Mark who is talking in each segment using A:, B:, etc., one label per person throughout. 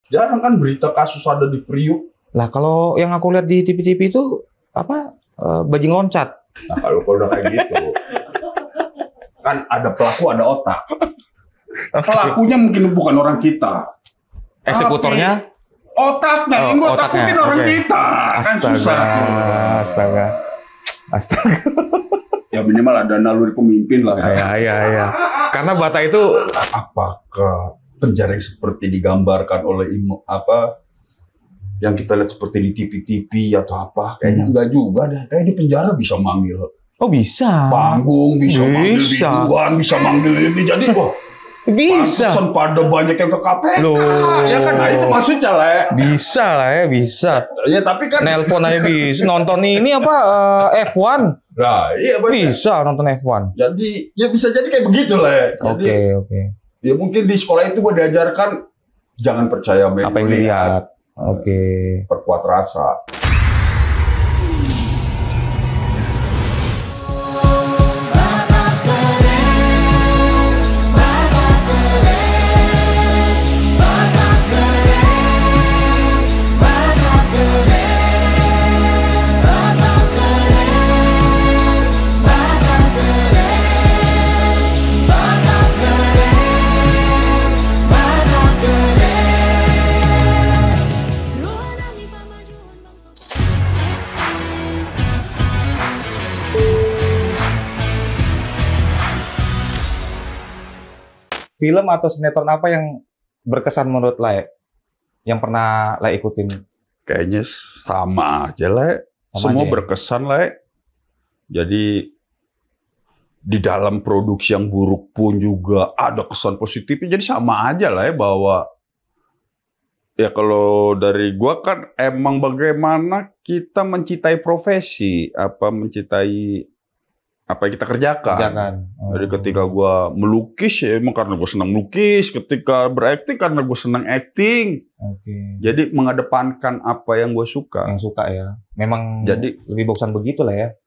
A: Jarang kan berita kasus ada di Priuk.
B: Lah kalau yang aku lihat di TV-TV itu apa bajing loncat.
A: Nah kalau udah kayak gitu, kan ada pelaku ada otak. Pelakunya mungkin bukan orang kita.
B: Eksekutornya?
A: Otaknya, yang gue takutin orang kita. Kan susah.
B: Astaga.
A: Ya minimal ada naluri pemimpin lah.
B: Iya. Karena Bata itu
A: apakah penjara yang seperti digambarkan oleh yang kita lihat seperti di TV-TV atau apa? Kayaknya enggak juga deh. Kayak di penjara bisa manggil.
B: Oh bisa.
A: Panggung bisa manggil biduan, bisa manggil ini. Jadi
B: bisa.
A: Pantesan pada banyak yang ke KPK.
B: Loh.
A: Ya kan, nah itu maksudnya lah ya.
B: Bisa lah ya, bisa.
A: Ya tapi kan
B: nelpon aja bisa. Nonton ini apa F1.
A: Nah, iya
B: bisa nonton F1.
A: Jadi ya bisa jadi kayak begitu lah ya.
B: Oke.
A: Ya mungkin di sekolah itu gue diajarkan jangan percaya
B: apa yang dilihat. Oke.
A: Perkuat rasa.
B: Film atau sinetron apa yang berkesan menurut Lae? Yang pernah Lae ikutin?
A: Kayaknya sama aja lah. Semua
B: aja,
A: berkesan lah. Jadi di dalam produksi yang buruk pun juga ada kesan positifnya. Jadi sama aja lah ya bahwa ya kalau dari gua kan emang bagaimana kita mencintai profesi, mencintai apa yang kita kerjakan. Jadi ketika gue melukis ya emang karena gue senang melukis, ketika berakting karena gue senang acting. Jadi mengedepankan apa yang gue suka.
B: Yang suka ya. Memang
A: jadi
B: lebih bosan begitu lah ya.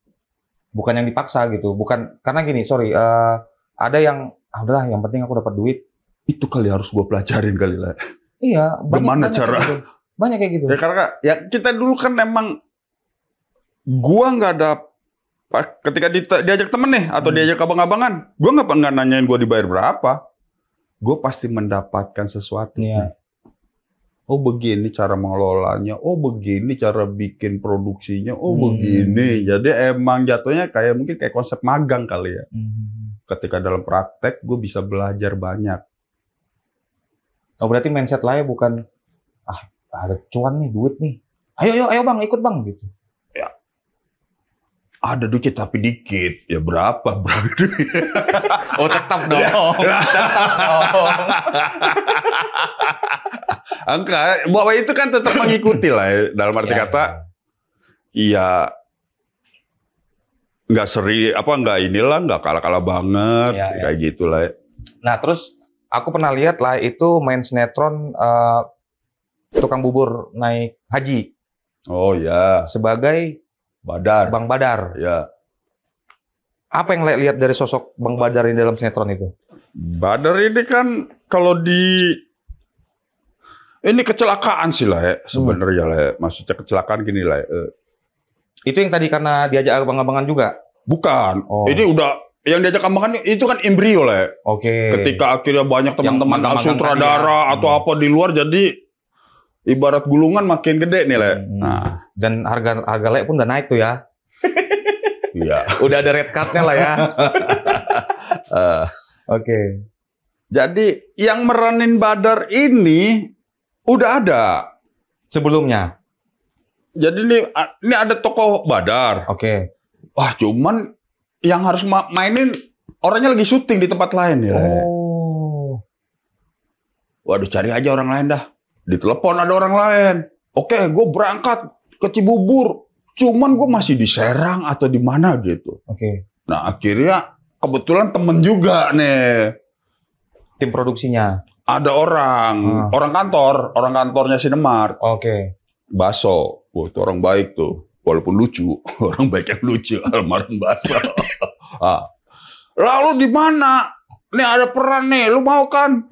B: Bukan yang dipaksa gitu. Bukan karena gini, sorry. Ada yang udahlah yang penting aku dapat duit.
A: Itu kali harus gue pelajarin kali lah.
B: Iya.
A: Bagaimana cara?
B: Gitu. Banyak kayak gitu.
A: Ya karena ya kita dulu kan emang gue nggak ada. Ketika diajak temen nih atau diajak abang-abangan, gue nggak nanyain gue dibayar berapa, gue pasti mendapatkan sesuatu.
B: Yeah.
A: Oh begini cara mengelolanya, oh begini cara bikin produksinya, oh begini. Jadi emang jatuhnya kayak mungkin kayak konsep magang kali ya. Ketika dalam praktek gue bisa belajar banyak.
B: Oh berarti mindset lah ya bukan ada cuan nih, duit nih. Ayo bang, ikut bang gitu.
A: Ada duit tapi dikit, ya berapa?
B: Oh tetap dong.
A: Angka, bahwa itu kan tetap mengikuti lah ya, dalam arti kata, iya nggak nggak kalah-kalah banget, kayak gitulah.
B: Nah terus aku pernah lihat lah itu main sinetron tukang bubur naik haji.
A: Oh ya.
B: Sebagai Bang Badar.
A: Ya.
B: Apa yang lihat dari sosok Bang Badar ini dalam sinetron itu?
A: Badar ini kan kalau ini kecelakaan sih lah ya sebenarnya lah ya. Maksudnya kecelakaan gini lah ya.
B: Itu yang tadi karena diajak abang-abangan juga?
A: Bukan. Ini udah yang diajak abang-abangan itu kan embrio lah ya. Ketika akhirnya banyak teman-teman sutradara atau apa di luar jadi ibarat gulungan makin gede nih Le. Nah,
B: dan harga Le pun udah naik tuh ya.
A: Iya.
B: Udah ada red card-nya lah ya.
A: Jadi yang meranin Badar ini udah ada
B: sebelumnya.
A: Jadi ini ada tokoh Badar. Wah, cuman yang harus mainin orangnya lagi syuting di tempat lain ya. Waduh, cari aja orang lain dah. Ditelepon ada orang lain. Oke, gue berangkat ke Cibubur. Cuman gue masih di Serang atau di mana gitu. Nah akhirnya kebetulan temen juga nih.
B: Tim produksinya.
A: Ada orang kantornya Sinemart. Baso. Wah, itu orang baik tuh. Walaupun lucu. Orang baik yang lucu. Almarhum Baso. Lalu di mana? Nih ada peran nih. Lu mau kan?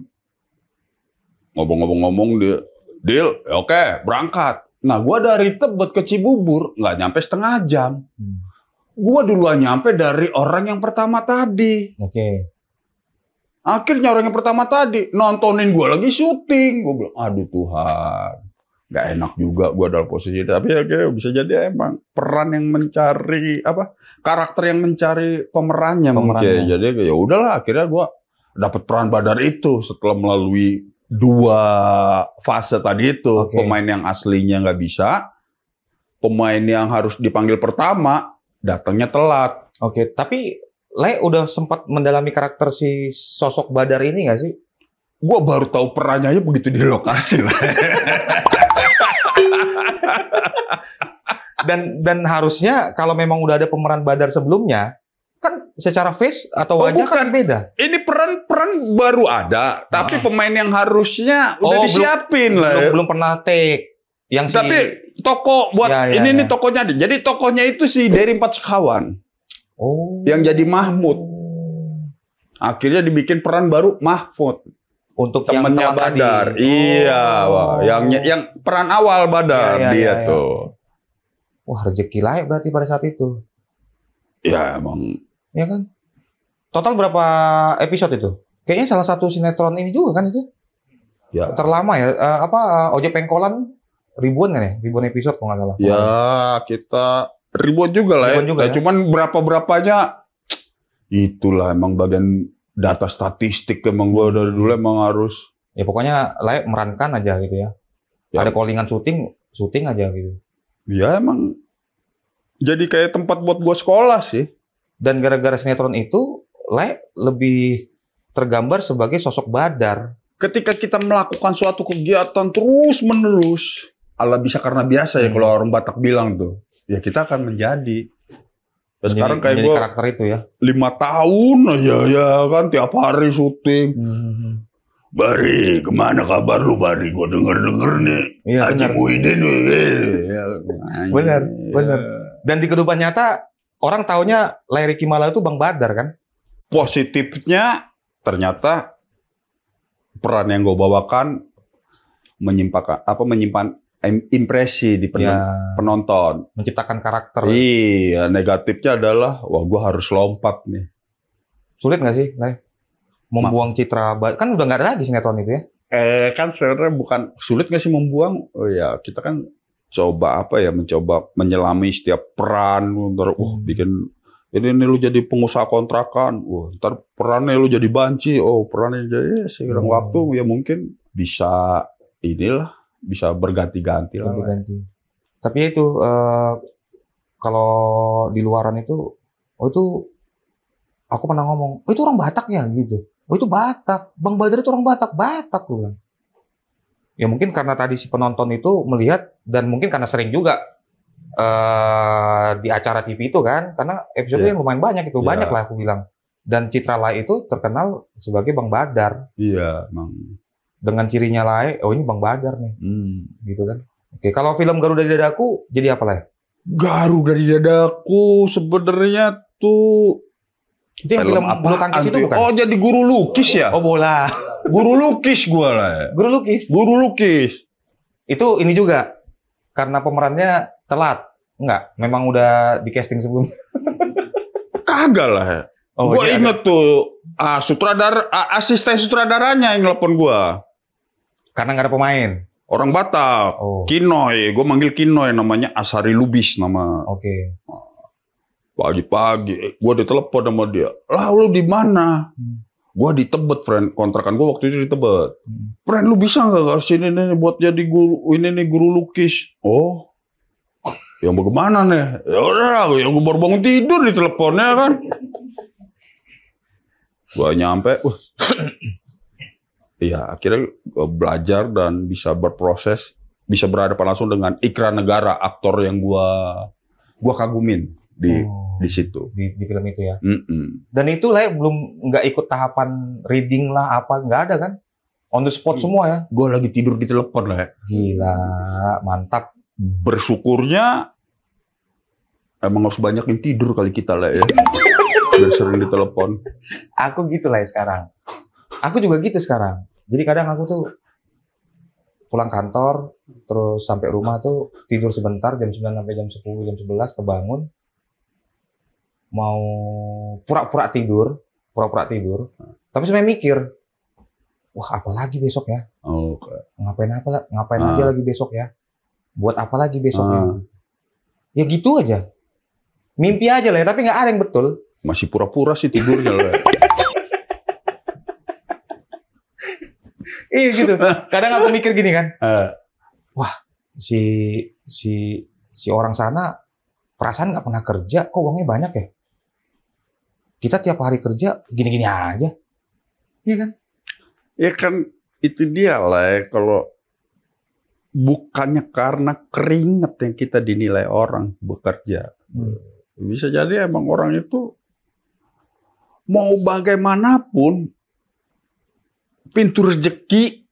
A: Ngomong-ngomong dia Deal, ya oke, berangkat. Nah, gua dari Tebet ke Cibubur nggak nyampe setengah jam. Gua duluan nyampe dari orang yang pertama tadi.
B: Oke.
A: Akhirnya orang yang pertama tadi nontonin gua lagi syuting. Gua bilang, aduh Tuhan, nggak enak juga gua dalam posisi itu. Tapi akhirnya bisa jadi emang peran yang mencari karakter yang mencari pemerannya mungkin. Jadi ya udahlah, akhirnya gua dapat peran Badar itu setelah melalui 2 fase tadi itu.
B: Oke.
A: Pemain yang aslinya nggak bisa, pemain yang harus dipanggil pertama datangnya telat.
B: Oke, tapi Le udah sempat mendalami karakter si sosok Badar ini nggak sih?
A: Gua baru tahu perannya aja begitu di lokasi lah.
B: Dan harusnya kalau memang udah ada pemeran Badar sebelumnya, kan secara face atau wajah kan beda.
A: Ini peran baru ada, tapi pemain yang harusnya udah disiapin lah.
B: Belum pernah take. Yang
A: tapi toko buat ini tokonya. Jadi tokonya itu si Dari Empat Sekawan. Yang jadi Mahmud. Akhirnya dibikin peran baru Mahmud.
B: Untuk
A: temennya Badar. Iya, yang peran awal Badar dia tuh.
B: Wah, rezeki layak berarti pada saat itu.
A: Ya emang.
B: Ya kan? Total berapa episode itu? Kayaknya salah satu sinetron ini juga kan itu?
A: Ya.
B: Terlama ya. Ojek Pengkolan ribuan kan ya? Ribuan episode kalau nggak salah.
A: Ya, kita ribuan juga lah ya.
B: Juga,
A: cuman berapanya itulah emang bagian data statistik emang gua dari dulu emang harus.
B: Ya pokoknya layak merankan aja gitu ya. Ada callingan syuting aja gitu.
A: Ya emang jadi kayak tempat buat gua sekolah sih.
B: Dan gara-gara sinetron itu, Le lebih tergambar sebagai sosok Badar.
A: Ketika kita melakukan suatu kegiatan terus-menerus, ala bisa karena biasa ya kalau orang Batak bilang tuh, ya kita akan menjadi. Sekarang kayak gue
B: karakter itu ya.
A: 5 tahun aja ya kan tiap hari syuting. Bari, kemana kabar lu Bari? Gue denger nih.
B: Iya,
A: Haji Muhyiddin.
B: Benar. Dan di kehidupan nyata, orang taunya Ricky Mala itu Bang Badar kan?
A: Positifnya ternyata peran yang gue bawakan menyimpan impresi di penonton.
B: Menciptakan karakter.
A: Iya, negatifnya adalah wah gue harus lompat nih.
B: Sulit nggak sih, Le? Membuang citra kan udah nggak ada lagi sinetron itu ya?
A: Kan sebenarnya bukan sulit nggak sih membuang? Oh ya kita kan mencoba menyelami setiap peran, ntar bikin ini lu jadi pengusaha kontrakan, ntar perannya lu jadi banci, perannya jadi seiring waktu ya mungkin bisa bisa berganti-ganti lah.
B: Tapi itu kalau di luaran itu, itu aku pernah ngomong, itu orang Batak ya gitu. Itu Batak, Bang Badar itu orang Batak gue bilang. Ya mungkin karena tadi si penonton itu melihat dan mungkin karena sering juga di acara TV itu kan, karena episode-nya lumayan banyak itu, banyak lah aku bilang. Dan Citra Lai itu terkenal sebagai Bang Badar.
A: Iya, Bang.
B: Dengan cirinya Lai, ini Bang Badar nih, gitu kan. Oke, kalau film Garuda di Dadaku jadi apa Lai?
A: Garuda di Dadaku sebenarnya tuh
B: itu yang film bulu tangkis itu bukan?
A: Oh, jadi guru lukis ya?
B: Oh, bola.
A: Guru lukis gua lah.
B: Guru lukis. Itu ini juga karena pemerannya telat. Enggak, memang udah di casting sebelumnya.
A: Kagak lah. Gua inget tuh asisten sutradaranya yang nelpon gua.
B: Karena nggak ada pemain.
A: Orang Batak. Kinoy, gua manggil Kinoy, namanya Asari Lubis nama.
B: Oke.
A: Pagi-pagi, gue ditelepon sama dia. Lah lu di mana? Gue di Tebet, friend. Kontrakan gue waktu itu di Tebet. Friend, lu bisa nggak sini nih buat jadi guru lukis? Oh, yang bagaimana nih? Ya udah, gue baru bangun tidur di teleponnya kan. Gue nyampe, iya akhirnya gue belajar dan bisa berproses, bisa berhadapan langsung dengan Ikra Negara, aktor yang gue kagumin. Di situ
B: di film itu ya. Dan itu lah belum nggak ikut tahapan reading lah apa nggak ada kan? On the spot semua ya.
A: Gue lagi tidur di telepon lah.
B: Gila, mantap.
A: Bersyukurnya emang harus banyakin tidur kali kita lah ya. Biar sering di telepon.
B: Aku gitu lah ya sekarang. Aku juga gitu sekarang. Jadi kadang aku tuh pulang kantor, terus sampai rumah tuh tidur sebentar jam 9 sampai jam 10, jam 11 kebangun. Mau pura-pura tidur. Tapi sebenarnya mikir, wah apa lagi besok ya? Ngapain aja lagi besok ya? Buat apa lagi besoknya? Ya gitu aja. Mimpi aja lah, tapi nggak ada yang betul.
A: Masih pura-pura sih tidurnya lah.
B: Iya gitu. Kadang aku mikir gini kan, wah si orang sana perasaan nggak pernah kerja, kok uangnya banyak ya? Kita tiap hari kerja gini-gini aja, iya kan?
A: Ya kan itu dia lah ya, kalau bukannya karena keringat yang kita dinilai orang bekerja. Bisa jadi emang orang itu mau bagaimanapun pintu rezeki,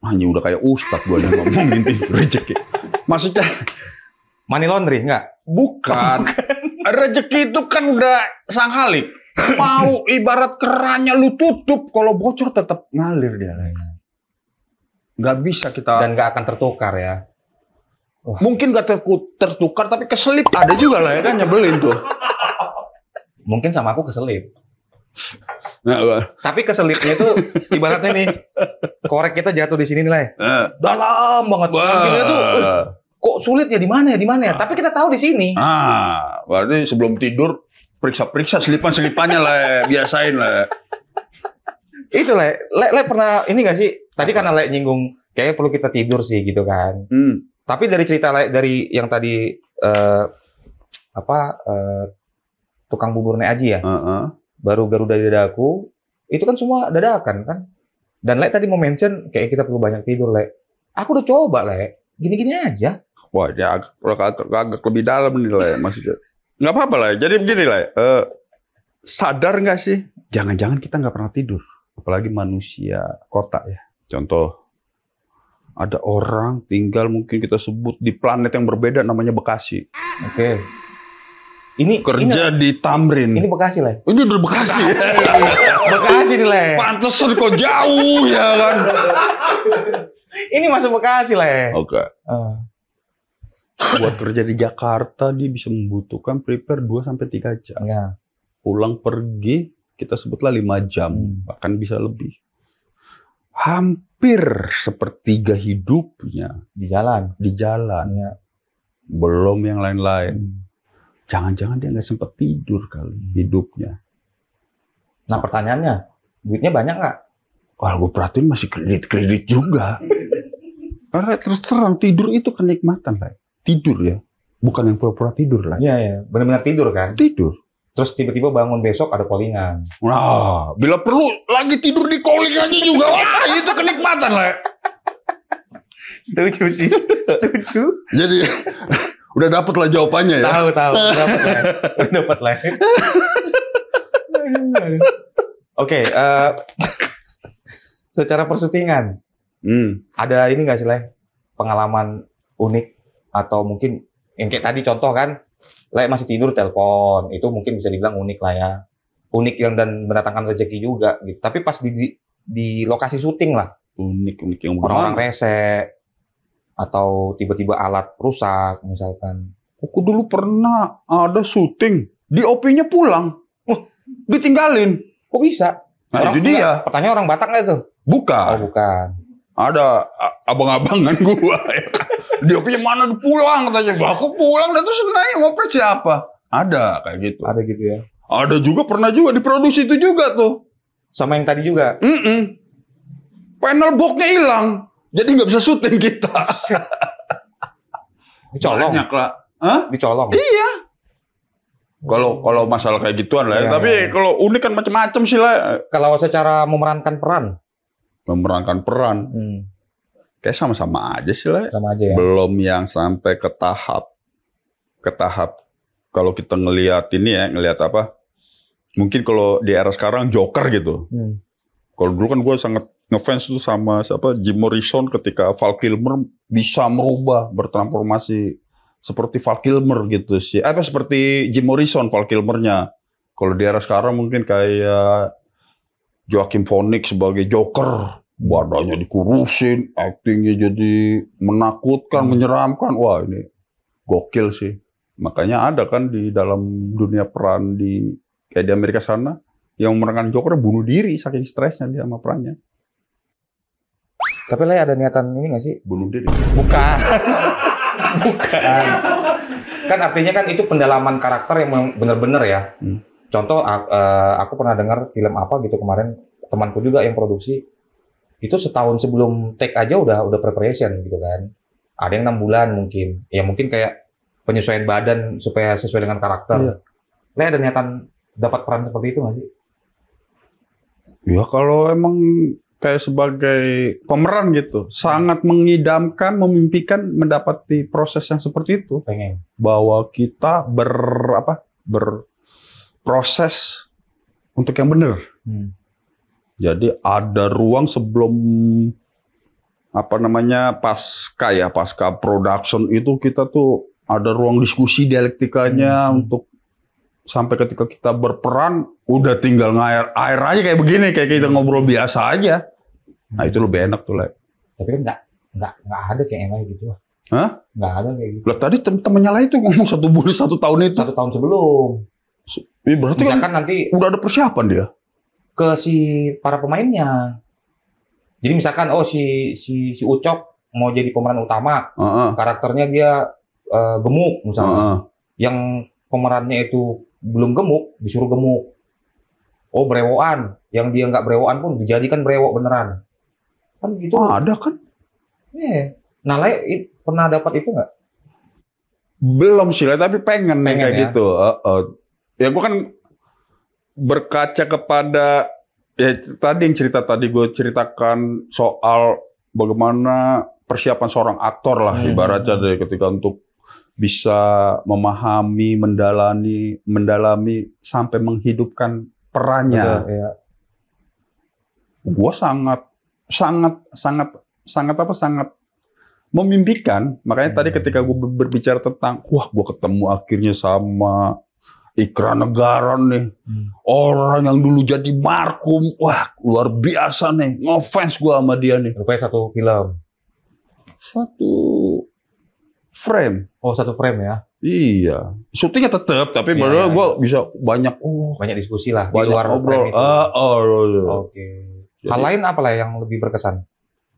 A: hanya udah kayak ustadz gue yang ngomongin pintu rezeki. Maksudnya
B: money laundry enggak?
A: Bukan. Rezeki itu kan udah sang halik. Mau ibarat kerannya lu tutup, kalau bocor tetap ngalir dia. Nggak bisa kita.
B: Dan nggak akan tertukar ya.
A: Mungkin nggak tertukar, tapi keselip ada juga lah ya kan, nyebelin tuh.
B: Mungkin sama aku keselip.
A: Nah,
B: tapi keselipnya itu ibaratnya nih, korek kita jatuh di sini nih lah. Dalam banget. Mungkinnya tuh kok sulit ya, di mana ya? Tapi kita tahu di sini.
A: Berarti sebelum tidur periksa selipan-selipannya lah, biasain lah.
B: Itu Le pernah ini nggak sih? Tadi karena Le nyinggung kayaknya perlu kita tidur sih gitu kan. Tapi dari cerita Le, dari yang tadi tukang buburnya Aji ya. Baru Garuda dadaku, itu kan semua dadakan kan. Dan Le tadi mau mention kayak kita perlu banyak tidur Le. Aku udah coba Le, gini-gini aja.
A: Wah, dia agak lebih dalam nih Le, maksudnya. Nggak apa-apa lah. Jadi begini lah, sadar nggak sih? Jangan-jangan kita nggak pernah tidur, apalagi manusia kota ya. Contoh, ada orang tinggal mungkin kita sebut di planet yang berbeda, namanya Bekasi.
B: Oke. Ini
A: kerja di Tamrin.
B: Ini Bekasi lah.
A: Ini udah Bekasi.
B: Bekasi nih lah.
A: Pantesan kok jauh ya kan.
B: Ini masuk Bekasi lah.
A: Oke. Buat kerja di Jakarta dia bisa membutuhkan prepare 2-3 jam.
B: Ya.
A: Pulang pergi kita sebutlah 5 jam, bahkan bisa lebih. Hampir sepertiga hidupnya
B: di jalan.
A: Ya. Belum yang lain-lain. Jangan-jangan dia nggak sempat tidur kali hidupnya.
B: Nah pertanyaannya, duitnya banyak nggak?
A: Kalau gue perhatiin masih kredit juga. Karena terus terang tidur itu kenikmatan lah. Tidur ya, bukan yang pura-pura tidur lah.
B: Iya, benar-benar tidur kan?
A: Tidur.
B: Terus tiba-tiba bangun besok ada callingan.
A: Nah, bila perlu lagi tidur di calling aja juga, wah itu kenikmatan lah.
B: Setuju sih, setuju.
A: Jadi udah dapet lah jawabannya ya.
B: Tahu, dapat lah. Oke, secara persyutingan, ada ini nggak sih Le, pengalaman unik atau mungkin yang kayak tadi contoh kan, Le masih tidur telepon, itu mungkin bisa dibilang unik lah ya, unik yang dan mendatangkan rezeki juga gitu. Tapi pas di lokasi syuting lah,
A: unik yang
B: orang-orang rese atau tiba-tiba alat rusak misalkan.
A: Aku dulu pernah ada syuting, DOP-nya pulang, ditinggalin.
B: Kok bisa?
A: Nah, itu dia.
B: Pertanyaan orang Batak nggak itu?
A: Bukan.
B: Oh bukan.
A: Ada abang-abangan gua. DOP-nya mana pulang katanya. Aku pulang dan terus nanya ngoprek siapa? Ada kayak gitu.
B: Ada gitu ya.
A: Ada juga pernah juga diproduksi itu juga tuh.
B: Sama yang tadi juga.
A: Panel box-nya hilang. Jadi nggak bisa syuting kita.
B: Dicolong.
A: Banyak lah. Hah?
B: Dicolong.
A: Iya. Kalau masalah kayak gituan lah. Ya. Tapi kalau unik kan macam-macam sih lah.
B: Kalau secara memerankan peran.
A: Kayak sama-sama aja sih lah.
B: Sama aja ya.
A: Belum yang sampai ke tahap kalau kita ngelihat ini ya, ngelihat apa? Mungkin kalau di era sekarang Joker gitu. Kalau dulu kan gue sangat ngefans tuh sama Jim Morrison ketika Val Kilmer bisa merubah, bertransformasi seperti Val Kilmer gitu sih. Seperti Jim Morrison Val Kilmernya. Kalau di era sekarang mungkin kayak Joaquin Phoenix sebagai Joker Badannya dikurusin, aktingnya jadi menakutkan, menyeramkan. Wah, ini gokil sih. Makanya ada kan di dalam dunia peran kayak di Amerika sana, yang memerankan Joker bunuh diri saking stresnya dia sama perannya.
B: Tapi Le ada niatan ini nggak sih?
A: Bunuh diri.
B: Bukan. Bukan. Kan artinya kan itu pendalaman karakter yang bener-bener ya. Contoh, aku pernah dengar film apa gitu kemarin, temanku juga yang produksi, itu setahun sebelum take aja udah preparation gitu kan. Ada yang 6 bulan mungkin. Ya mungkin kayak penyesuaian badan supaya sesuai dengan karakter.
A: Iya.
B: Le ada niatan dapat peran seperti itu nggak sih?
A: Ya kalau emang kayak sebagai pemeran gitu, sangat mengidamkan, memimpikan mendapati proses yang seperti itu.
B: Pengen.
A: Bahwa kita berproses untuk yang benar. Jadi ada ruang sebelum pasca production itu kita tuh ada ruang diskusi dialektikanya untuk sampai ketika kita berperan udah tinggal ngair air aja kayak begini, kayak kita ngobrol biasa aja. Nah itu lebih enak tuh, Le.
B: Tapi kan nggak ada kayak yang lain gitu lah.
A: Hah?
B: Nggak ada kayak gitu.
A: Lah tadi temen-temennya lain tuh ngomong 1 bulan 1 tahun itu.
B: 1 tahun sebelum.
A: Berarti
B: Misalkan
A: kan
B: nanti
A: udah ada persiapan dia.
B: ke si para pemainnya. Jadi misalkan si Ucok mau jadi pemeran utama, karakternya dia gemuk misalnya. Yang pemerannya itu belum gemuk, disuruh gemuk. Oh brewokan, yang dia nggak brewokan pun dijadikan brewok beneran. Kan gitu.
A: Ada kan?
B: Nah, Le pernah dapat itu nggak?
A: Belum sih, Le, tapi pengen nih kayak
B: ya?
A: gitu. Ya gue kan berkaca kepada tadi yang tadi gue ceritakan soal bagaimana persiapan seorang aktor lah ibaratnya deh, ketika untuk bisa memahami, mendalami sampai menghidupkan perannya.
B: Betul, ya.
A: Gue sangat memimpikan. Makanya tadi ketika gue berbicara tentang, wah gue ketemu akhirnya sama Ikra Negara nih. Orang yang dulu jadi markum, wah luar biasa nih. Ngefans gue sama dia nih.
B: Rupanya satu film.
A: Satu frame.
B: Oh, satu frame ya?
A: Iya. Syutingnya tetap, tapi baru gue bisa banyak.
B: Banyak diskusi lah di
A: Banyak
B: luar
A: ngobrol.
B: frame itu.
A: Oke.
B: Hal lain apa lah yang lebih berkesan?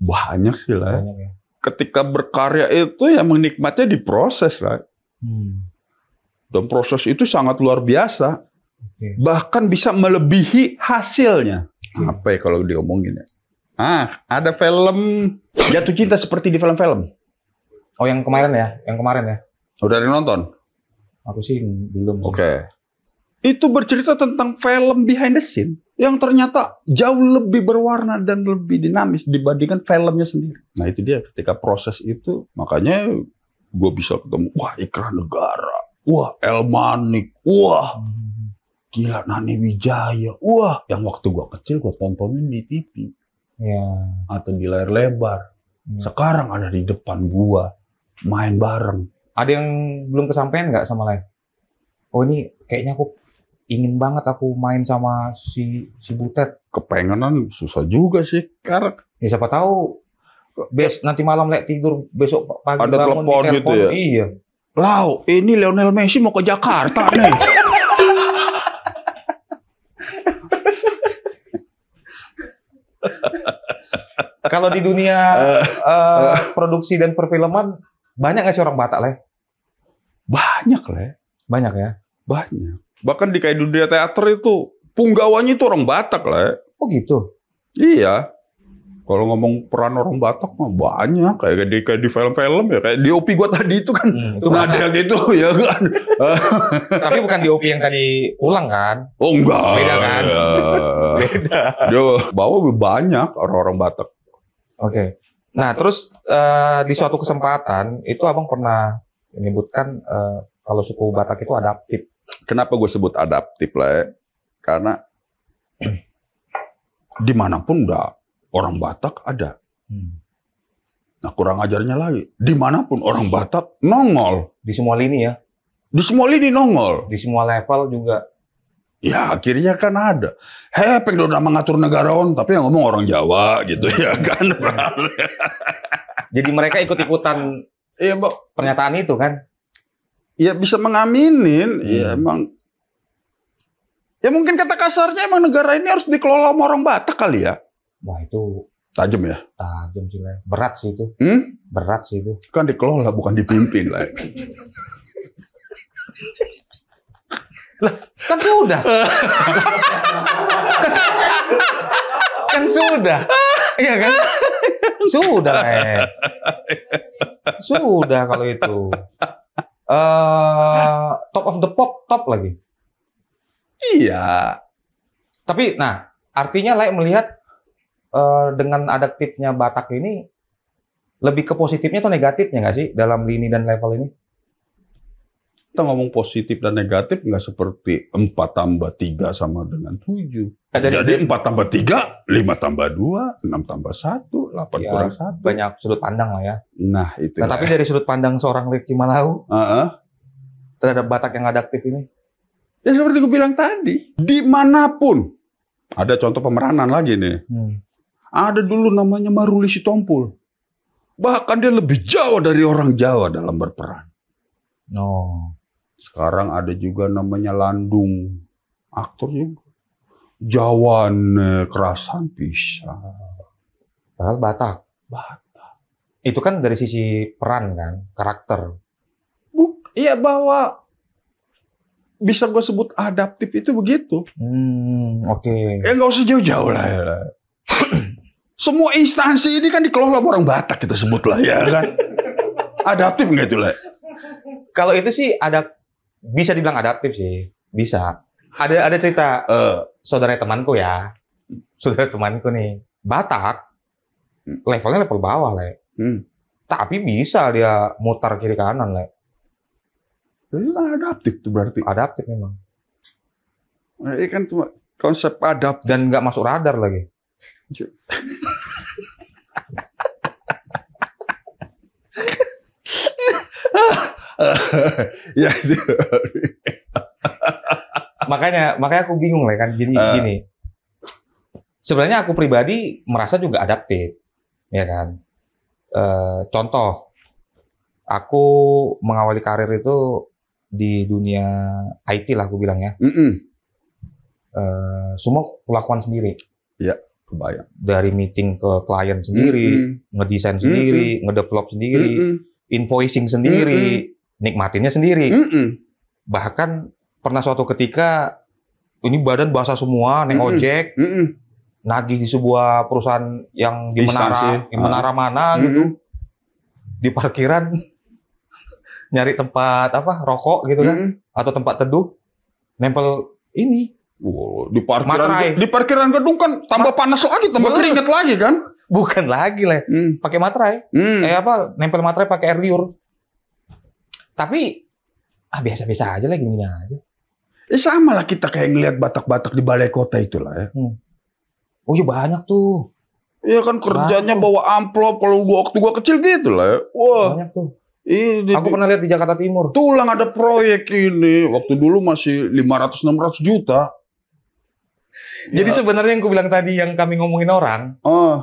A: Banyak sih lah.
B: Banyak ya.
A: Ketika berkarya itu ya menikmatnya di proses lah. Dan proses itu sangat luar biasa. Bahkan bisa melebihi hasilnya. Apa ya kalau diomongin ya? Ada film Jatuh Cinta seperti di film-film.
B: Oh, yang kemarin ya? Yang kemarin ya?
A: Udah ada nonton?
B: Aku sih belum.
A: Oke. Itu bercerita tentang film behind the scene yang ternyata jauh lebih berwarna dan lebih dinamis dibandingkan filmnya sendiri. Nah itu dia, ketika proses itu, makanya gue bisa ketemu, wah Ikra Negara, wah El Manik, wah gila Nani Wijaya, wah yang waktu gue kecil gue tontonin di TV atau di layar lebar. Sekarang ada di depan gue, main bareng.
B: Ada yang belum kesampaian nggak sama lain? Oh ini kayaknya aku ingin banget aku main sama si Butet.
A: Kepengenan susah juga sih, karena
B: ya, siapa tahu nanti malam tidur, besok pagi
A: ada
B: bangun
A: telepon gitu ya.
B: Iya.
A: Lau, ini Lionel Messi mau ke Jakarta nih.
B: Kalau di dunia produksi dan perfilman banyak nggak sih orang Batak, Le?
A: Banyak, Le.
B: Banyak ya?
A: Banyak. Bahkan di kayak dunia teater itu, punggawanya itu orang Batak, Le.
B: Oh gitu?
A: Iya. Kalau ngomong peran orang Batak mah banyak. Kayak di film-film ya. Kayak di OP gua tadi itu kan. Itu nggak ada yang gitu, ya kan.
B: Tapi bukan di OP yang tadi ulang kan?
A: Oh enggak.
B: Beda kan?
A: Ya.
B: Beda.
A: Dia bawa banyak orang-orang Batak.
B: Oke. Nah terus di suatu kesempatan, itu abang pernah menyebutkan kalau suku Batak itu adaptif.
A: Kenapa gue sebut adaptif, Le? Karena dimanapun udah orang Batak ada. Nah kurang ajarnya lagi, dimanapun orang Batak nongol.
B: Di semua lini ya?
A: Di semua lini nongol.
B: Di semua level juga?
A: Ya akhirnya kan ada. Pengen udah mengatur negarawan, tapi yang ngomong orang Jawa gitu ya kan.
B: Jadi mereka ikut-ikutan
A: Iya, Mbak.
B: pernyataan itu kan?
A: Ya bisa mengaminin. Ya emang. Ya mungkin kata kasarnya emang negara ini harus dikelola sama orang Batak kali ya.
B: Wah itu
A: Tajam ya.
B: tajam sih lah. Berat sih itu. Berat sih itu.
A: Kan dikelola bukan dipimpin lah.
B: Kan sudah. kan sudah. Iya kan? Sudah lah. Sudah kalau itu. Top of the pop, top lagi.
A: Iya.
B: Tapi, nah, artinya lah melihat dengan adaptifnya Batak ini lebih ke positifnya atau negatifnya nggak sih dalam lini dan level ini?
A: Kita ngomong positif dan negatif nggak seperti 4 tambah 3 sama dengan 7. Jadi 4 tambah 3, 5 tambah 2, 6 tambah 1, 8
B: Ya,
A: kurang 1.
B: banyak sudut pandang lah ya.
A: Nah, itu.
B: Nah, tapi dari sudut pandang seorang Ricky Malau terhadap Batak yang adaptif ini,
A: Ya seperti gue bilang tadi, dimanapun. Ada contoh pemeranan lagi nih. Ada dulu namanya Maruli Sitompul. Bahkan dia lebih Jawa dari orang Jawa dalam berperan. Sekarang ada juga namanya Landung. Aktor juga. Jawane kerasan pisan.
B: padahal Batak.
A: Batak.
B: Itu kan dari sisi peran kan, karakter.
A: Iya bahwa bisa gue sebut adaptif itu begitu.
B: Oke.
A: Ya nggak usah jauh-jauh lah. Ya. Semua instansi ini kan dikelola orang Batak kita sebut lah ya kan. Adaptif nggak itu lah?
B: Kalau itu sih bisa dibilang adaptif sih, bisa. Ada cerita saudara temanku ya, saudara temanku nih Batak, levelnya level bawah lah. Tapi bisa dia mutar kiri kanan lah.
A: Itu kan adaptif tuh berarti.
B: Adaptif memang.
A: Nah, ini kan cuma konsep adaptif.
B: Dan nggak masuk radar lagi.
A: Ya itu.
B: makanya aku bingung lah kan. Jadi gini. Sebenarnya aku pribadi merasa juga adaptif, ya kan. Contoh, aku mengawali karir itu di dunia IT lah aku bilang ya. Semua kulakukan sendiri.
A: Ya, kebayang.
B: Dari meeting ke klien sendiri, ngedesain sendiri, ngedevelop sendiri, invoicing sendiri, nikmatinnya sendiri. Bahkan pernah suatu ketika ini badan basah semua, naik ojek, nagih di sebuah perusahaan yang di menara mana gitu, di parkiran nyari tempat rokok gitu kan, atau tempat teduh, nempel ini.
A: Wow, di parkiran gedung kan tambah panas lagi, tambah keringet lagi kan?
B: Bukan lagi lah, pakai materai. Nempel materai pakai air liur. Tapi biasa-biasa aja lah, gini-gini aja.
A: Sama lah kita kayak ngelihat Batak-Batak di balai kota itulah ya.
B: Oh iya banyak tuh.
A: Iya kan kerjanya bawa amplop kalau waktu gua kecil gitu lah ya. Wah.
B: Banyak tuh.
A: Aku
B: pernah lihat di Jakarta Timur.
A: Tulang ada proyek ini. Waktu dulu masih 500-600 juta.
B: Jadi sebenarnya yang ku bilang tadi yang kami ngomongin orang,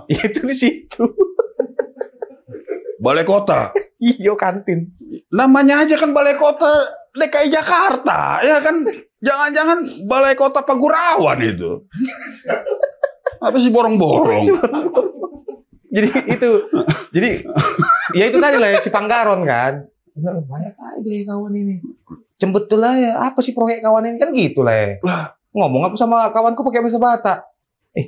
B: itu di situ.
A: Balai kota.
B: Iyo kantin.
A: Namanya aja kan balai kota DKI Jakarta, ya kan? Jangan-jangan balai kota Pagurawan itu. Apa sih borong-borong? Jadi ya itu tadi lah si Panggaron kan. Banyak aja deh kawan ini. Cembet lah ya. Apa sih proyek kawan ini kan gitu lah ya. Ngomong aku sama kawanku pakai bahasa Batak.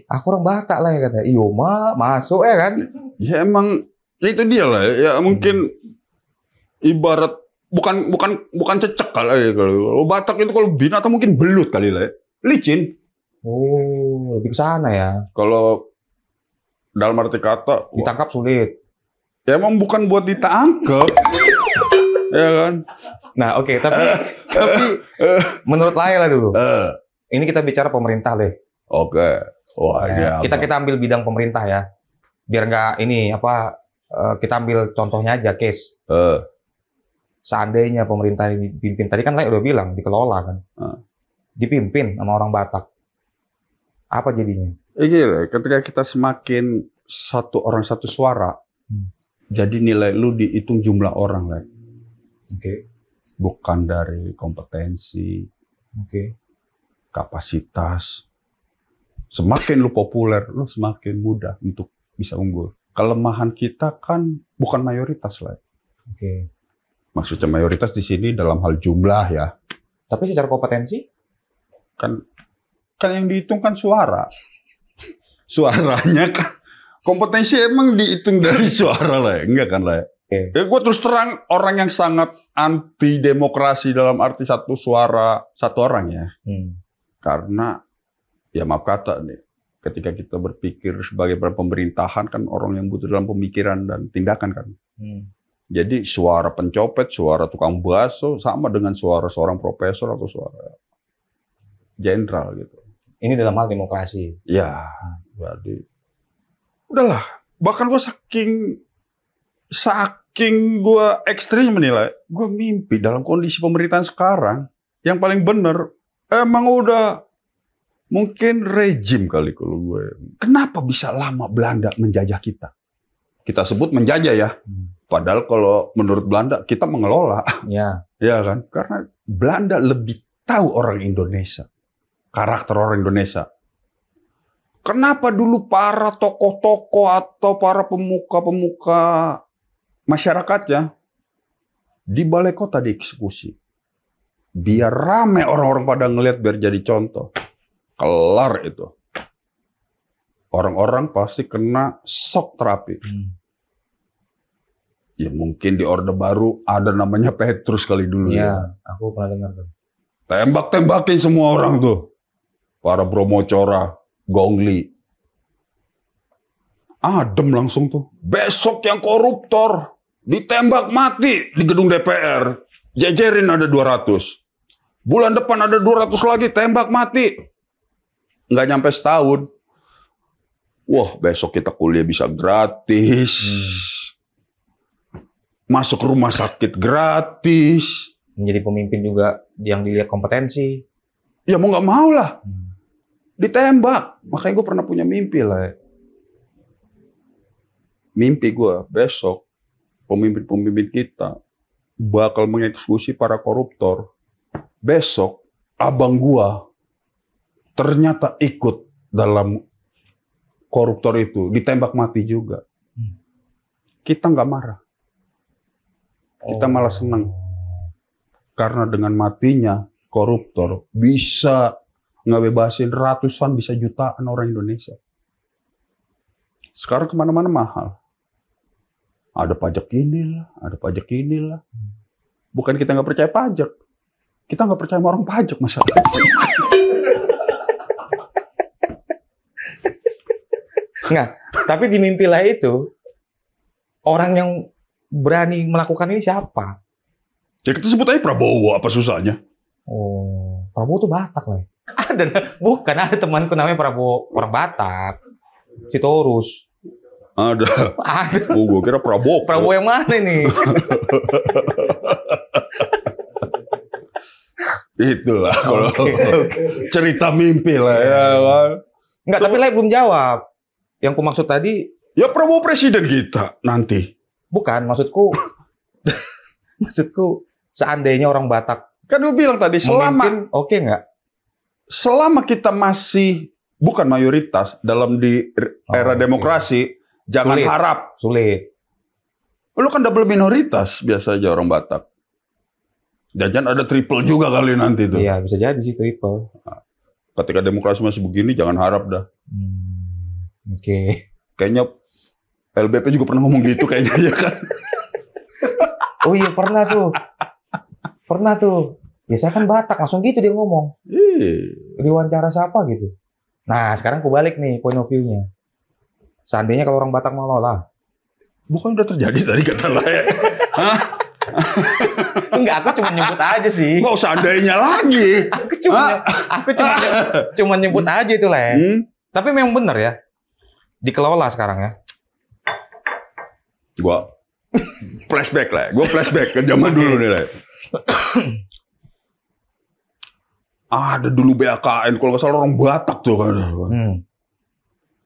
A: Aku orang Batak lah ya kata. Iyo masuk ya kan. Ya emang itu dia lah ya mungkin ibarat bukan cecek kali ya kalau Batak itu kalau binatang mungkin belut kali lah ya. Licin.
B: Oh, lebih ke sana ya.
A: Kalau dalam arti kata
B: ditangkap sulit.
A: Ya emang bukan buat ditangkap. Ya kan.
B: Nah, oke, tapi menurut Laila dulu. Ini kita bicara pemerintah, Le.
A: Oke. Wah,
B: ya, kita ambil bidang pemerintah ya. Biar nggak kita ambil contohnya aja case. Seandainya pemerintah ini dipimpin, tadi kan Lai udah bilang dikelola kan. dipimpin sama orang Batak. Apa jadinya?
A: Gila, ketika kita semakin satu orang satu suara, jadi nilai lu dihitung jumlah orang lah.
B: Oke.
A: Bukan dari kompetensi, kapasitas. Semakin lu populer, lu semakin mudah untuk bisa unggul. Kelemahan kita kan bukan mayoritas lah. Maksudnya mayoritas di sini dalam hal jumlah ya.
B: Tapi secara kompetensi?
A: Kan yang dihitung kan suara. Suaranya kan. Kompetensi emang dihitung dari suara lah ya. Enggak kan lah ya. Gue terus terang orang yang sangat anti demokrasi dalam arti satu suara, satu orang ya. Karena ya maaf kata nih. Ketika kita berpikir sebagai pemerintahan kan orang yang butuh dalam pemikiran dan tindakan kan. Jadi suara pencopet, suara tukang bakso sama dengan suara seorang profesor atau suara jenderal gitu.
B: Ini dalam hal demokrasi.
A: Ya, jadi udahlah. Bahkan gue saking gue ekstrim menilai, gue mimpi dalam kondisi pemerintahan sekarang yang paling benar emang udah mungkin rejim kali kalau gue. Kenapa bisa lama Belanda menjajah kita? Kita sebut menjajah ya. Padahal kalau menurut Belanda kita mengelola.
B: Ya.
A: Ya kan? Karena Belanda lebih tahu orang Indonesia. Karakter orang Indonesia. Kenapa dulu para tokoh-tokoh atau para pemuka-pemuka masyarakatnya di balai kota dieksekusi? Biar rame orang-orang pada ngeliat, biar jadi contoh. Kelar itu. Orang-orang pasti kena shock terapi. Ya mungkin di Orde Baru ada namanya Petrus kali dulu
B: ya. Aku pernah dengar tuh.
A: Tembak-tembakin semua orang tuh. Para Bromocora, Gongli. Adem langsung tuh. Besok yang koruptor ditembak mati di gedung DPR. Jejerin ada 200. Bulan depan ada 200 lagi tembak mati. Nggak nyampe setahun. Wah, besok kita kuliah bisa gratis. Masuk rumah sakit gratis.
B: Menjadi pemimpin juga yang dilihat kompetensi.
A: Ya mau nggak mau lah. Ditembak. Makanya gue pernah punya mimpi lah. Mimpi gue besok pemimpin-pemimpin kita bakal mengeksekusi para koruptor. Besok abang gue ternyata ikut dalam koruptor itu, ditembak mati juga. Kita nggak marah. Kita malah senang. Karena dengan matinya koruptor bisa ngebebasin ratusan, bisa jutaan orang Indonesia. Sekarang kemana-mana mahal. Ada pajak inilah, ada pajak inilah. Bukan kita nggak percaya pajak. Kita nggak percaya sama orang pajak, masyarakat.
B: Nggak, tapi di mimpilah itu, orang yang berani melakukan ini siapa?
A: Ya kita sebut aja Prabowo, apa susahnya?
B: Oh, Prabowo tuh Batak lah. Bukan, ada temanku namanya Prabowo, orang Batak. Sitorus.
A: Ada. Oh, gue kira Prabowo.
B: Prabowo yang mana nih?
A: Itulah kalau cerita mimpi lah ya kan.
B: Enggak, tapi Lai belum jawab. Yang ku maksud tadi,
A: ya Prabowo presiden kita nanti.
B: Bukan, maksudku seandainya orang Batak
A: kan gue bilang tadi selama
B: oke nggak?
A: Selama kita masih bukan mayoritas dalam di era demokrasi, jangan harap
B: sulit.
A: Lu kan double minoritas biasa aja orang Batak. Jajan ada triple juga kali nanti tuh.
B: Iya, bisa jadi sih triple.
A: Ketika demokrasi masih begini, jangan harap dah.
B: Oke.
A: Kayaknya LBP juga pernah ngomong gitu kayaknya ya kan.
B: Oh iya pernah tuh. Pernah tuh. Ya saya kan Batak, langsung gitu dia ngomong. Diwawancara siapa gitu. Nah sekarang aku balik nih point of view-nya. Seandainya kalau orang Batak mau lola.
C: Bukan udah terjadi tadi kata Laya. Hah?
B: Enggak, aku cuma nyebut aja sih.
C: Nggak usah andainya lagi.
B: aku cuma nyebut aja itu lah ya. Tapi memang benar ya. Dikelola sekarang ya.
C: Gua flashback lah. Gua flashback ke zaman dulu nih lah.
A: Ada dulu BAKN, kalau nggak salah orang Batak tuh kan.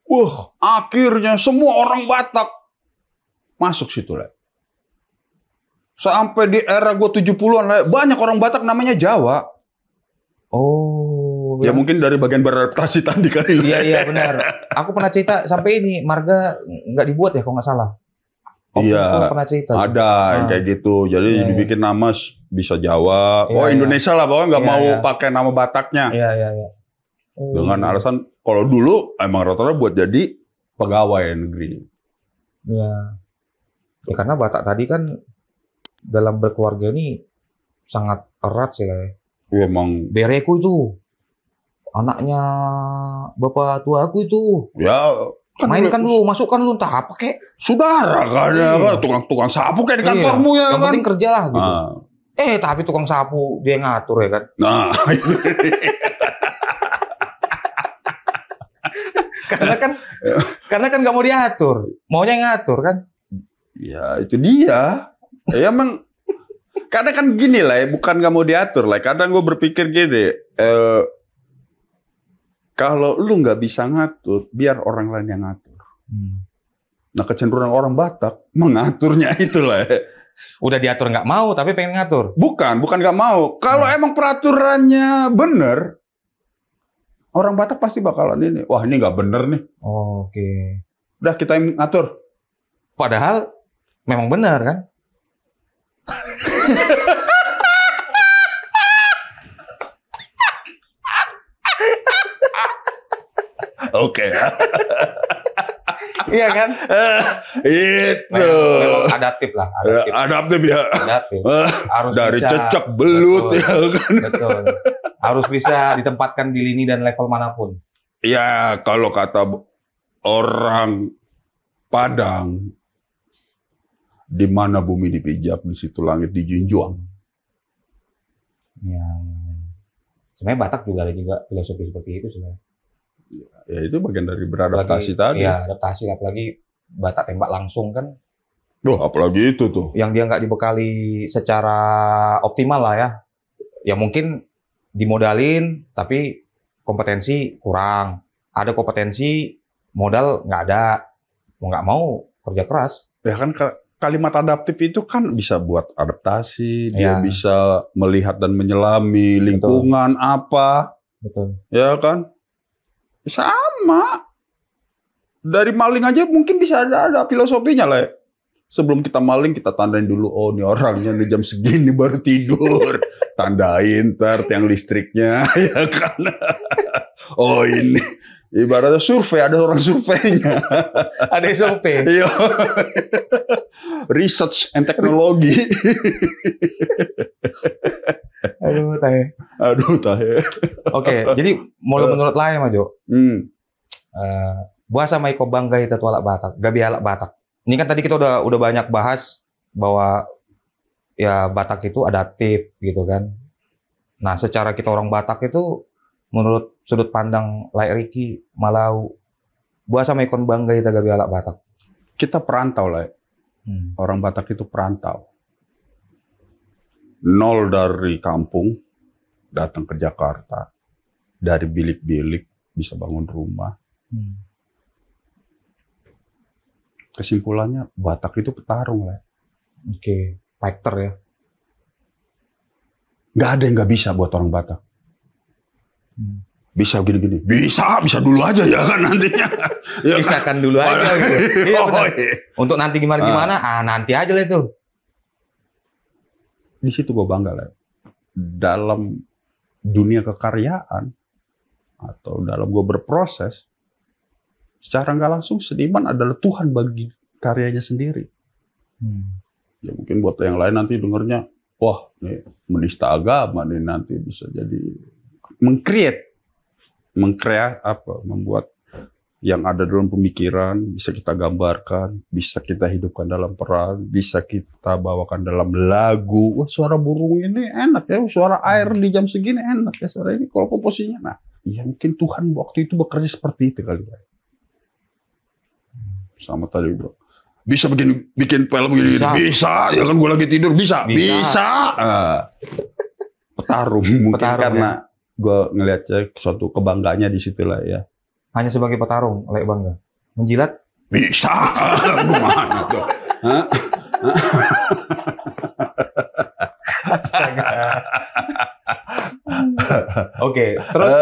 A: Wah, akhirnya semua orang Batak masuk situ lah. Sampai di era gue 70-an lah, banyak orang Batak namanya Jawa.
B: Oh.
A: Ya mungkin dari bagian beradaptasi tadi kali.
B: Iya benar. Aku pernah cerita sampai ini marga nggak dibuat ya kalau nggak salah.
A: Iya.
B: Pernah cerita.
A: Ada yang kayak gitu. Jadi dibikin nama bisa Jawa. Indonesia lah, pokoknya nggak mau pakai nama Bataknya.
B: Iya.
A: Dengan alasan kalau dulu emang rata-rata buat jadi pegawai negeri.
B: Iya. Ya karena Batak tadi kan dalam berkeluarga ini sangat erat sih lah ya.
A: Ya, emang
B: Bereku itu anaknya bapak tua aku itu.
A: Ya
B: mainkan lu, masukkan lu, entah apa kek.
A: Saudara kan ya, tukang sapu kayak di kantormu ya
B: yang
A: kan.
B: penting kerja lah gitu. Tapi tukang sapu dia ngatur ya kan.
A: Nah.
B: karena kan nggak mau diatur, maunya ngatur kan.
A: Ya itu dia. Ya emang kadang kan gini lah, bukan nggak mau diatur lah. Kadang gue berpikir gini, kalau lu nggak bisa ngatur, biar orang lain yang ngatur. Nah kecenderungan orang Batak mengaturnya itulah.
B: Udah diatur nggak mau, tapi pengen ngatur.
A: Bukan nggak mau. Kalau emang peraturannya bener, orang Batak pasti bakalan ini. Wah ini nggak bener nih.
B: Oke.
A: Udah kita yang ngatur.
B: Padahal memang benar kan?
A: Oke.
B: Iya kan?
A: Itu.
B: Memang adaptif lah.
A: Adaptif ya.
B: Adaptif. Harus
A: dari
B: bisa,
A: cecak belut
B: betul,
A: ya kan.
B: Betul. Harus bisa ditempatkan di lini dan level manapun.
A: Ya kalau kata orang Padang, di mana bumi dipijak, di situ langit dijunjung.
B: Ya. Sebenarnya Batak juga ada juga filosofi seperti itu sebenarnya.
A: Ya itu bagian dari beradaptasi tadi.
B: Iya, adaptasi, apalagi Batak tembak langsung kan.
A: Apalagi itu tuh.
B: Yang dia nggak dibekali secara optimal lah ya. Ya mungkin dimodalin, tapi kompetensi kurang. Ada kompetensi, modal nggak ada. Mau nggak mau kerja keras.
A: Ya kan kalimat adaptif itu kan bisa buat adaptasi, dia bisa melihat dan menyelami lingkungan. Betul. Apa.
B: Betul.
A: Ya kan? Sama. Dari maling aja mungkin bisa ada filosofinya lah ya. Sebelum kita maling, kita tandain dulu, oh ini orangnya nih jam segini baru tidur. Tandain ntar tiang listriknya, ya kan. Oh ini. Ibaratnya survei, ada orang surveinya.
B: Ada SOP.
A: Iya. Research and teknologi. Aduh, tahe.
B: Oke, jadi menurut Lai Majo. Bahasa Maiko bangga itu tualak Batak, gabi alak Batak. Ini kan tadi kita udah banyak bahas bahwa ya Batak itu adaptif gitu kan. Nah, secara kita orang Batak itu menurut sudut pandang Lai Riki Malau, bahasa Maikon bangga itu gabi alak Batak.
A: Kita perantau lah. Orang Batak itu perantau. Nol dari kampung datang ke Jakarta. Dari bilik-bilik bisa bangun rumah. Kesimpulannya Batak itu petarung lah.
B: Oke, fighter ya.
A: Nggak ada yang nggak bisa buat orang Batak. Bisa gini-gini. Bisa dulu aja ya kan nantinya. Ya
B: bisa kan dulu aja gitu. Iya, untuk nanti gimana, nanti aja lah itu.
A: Di situ gue bangga lah. Dalam dunia kekaryaan atau dalam gue berproses, secara nggak langsung seniman adalah Tuhan bagi karyanya sendiri. Ya mungkin buat yang lain nanti dengernya, wah nih menista agama nih nanti bisa jadi mengkreat apa, membuat yang ada dalam pemikiran bisa kita gambarkan, bisa kita hidupkan dalam peran, bisa kita bawakan dalam lagu. Wah suara burung ini enak ya, suara air di jam segini enak ya suara ini kalau komposisinya. Nah, ya mungkin Tuhan waktu itu bekerja seperti itu kali ya. Sama tadi bro, bisa bikin film gini, bisa ya kan gue lagi tidur bisa. Petarung mungkin karena gue ngelihatnya suatu kebanggaannya di situ lah ya.
B: Hanya sebagai petarung, Lek bangga. Menjilat?
A: Bisa, gimana tuh? Hah?
B: Astaga. Oke, terus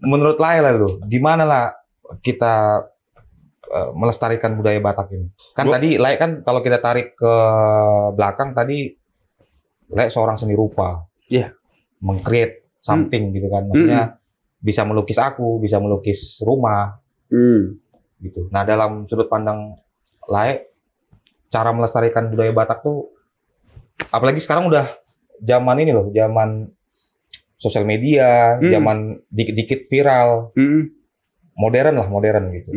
B: menurut Laila lu, gimana lah kita melestarikan budaya Batak ini? Kan tadi Laila kan kalau kita tarik ke belakang tadi Laila seorang seni rupa.
A: Iya.
B: Meng-create something gitu kan. Maksudnya bisa melukis aku, bisa melukis rumah. Gitu. Nah, dalam sudut pandang Laila, cara melestarikan budaya Batak tuh, apalagi sekarang udah zaman ini loh, zaman sosial media, zaman dikit-dikit viral, modern gitu.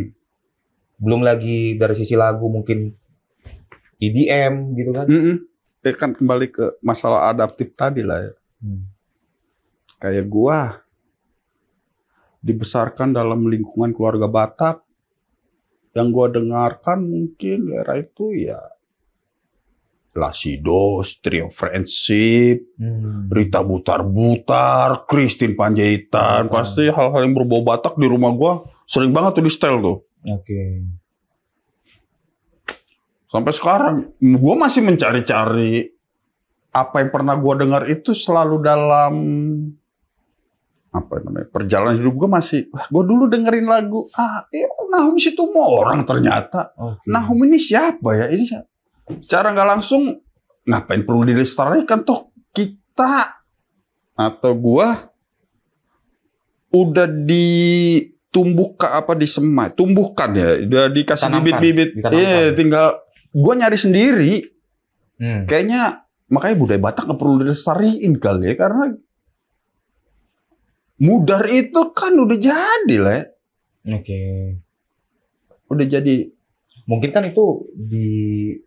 B: Belum lagi dari sisi lagu mungkin EDM gitu kan.
A: Kan kembali ke masalah adaptif tadi lah ya. Kayak gua dibesarkan dalam lingkungan keluarga Batak, yang gua dengarkan mungkin era itu ya Lasidos, Trio Friendship, Rita Butar-Butar, Christine Panjaitan, pasti hal-hal yang berbau Batak di rumah gua sering banget tuh di setel tuh.
B: Oke.
A: Sampai sekarang gua masih mencari-cari apa yang pernah gua dengar itu selalu dalam apa namanya perjalanan hidup gue masih, gue dulu dengerin lagu, Nahum Situmorang ternyata. Nahum ini siapa ya? Ini siapa? Secara nggak langsung, ngapain perlu dilestarikan toh kita atau gua udah tumbuhkan ya, udah dikasih bibit-bibit, tinggal gua nyari sendiri. Kayaknya makanya budaya Batak nggak perlu dilestariin kali ya, karena mudar itu kan udah jadi lah.
B: Oke.
A: Udah jadi.
B: Mungkin kan itu di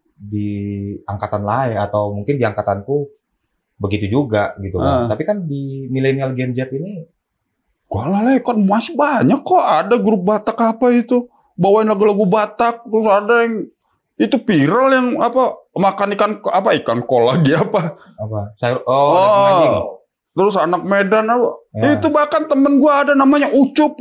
B: angkatan lain atau mungkin di angkatanku begitu juga gitu kan. Tapi kan di milenial Gen Z ini
A: kan masih banyak kok, ada grup Batak apa itu bawain lagu-lagu Batak, terus ada yang itu viral yang apa makan ikan kol lagi apa
B: sayur anjing.
A: Terus anak Medan apa itu, bahkan temen gua ada namanya Ucup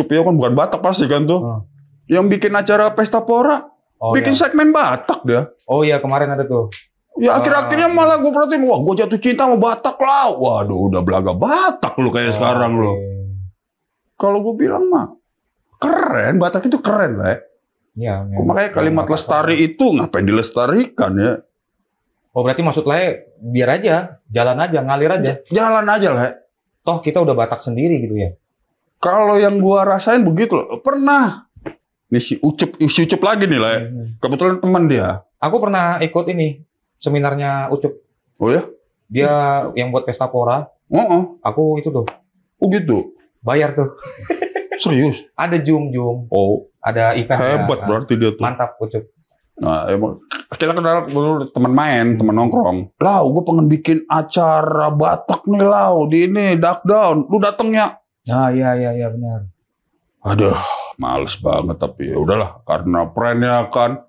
A: ya, kan bukan Batak pasti kan tuh, yang bikin acara pesta pora. Bikin segmen Batak dia.
B: Oh iya, kemarin ada tuh.
A: Ya akhir-akhirnya malah gue perhatiin, wah gue jatuh cinta sama Batak lah. Waduh, udah belaga Batak lu kayak sekarang lu. Kalau gue bilang mah keren, Batak itu keren lah. Ya, makanya kalimat lestari itu ngapain dilestarikan ya?
B: Oh berarti maksud Lae biar aja, jalan aja, ngalir aja.
A: Jalan aja lah.
B: Toh kita udah Batak sendiri gitu ya.
A: Kalau yang gua rasain begitu loh. Pernah. Nih si Ucup lagi nih lah. Kebetulan teman dia.
B: Aku pernah ikut ini seminarnya Ucup.
A: Oh ya?
B: Dia yang buat pesta pora. Aku itu tuh.
A: Oh gitu.
B: Bayar tuh.
A: Serius?
B: Ada Zoom.
A: Oh.
B: Ada event.
A: Hebat berarti dia tuh.
B: Mantap Ucup.
A: Nah, emang kita kenal dulu teman main, teman nongkrong. Lau, gue pengen bikin acara Batak nih Lau, di ini Duck Down. Lu dateng ya?
B: Iya benar.
A: Aduh, males banget tapi ya udahlah, karena brandnya kan.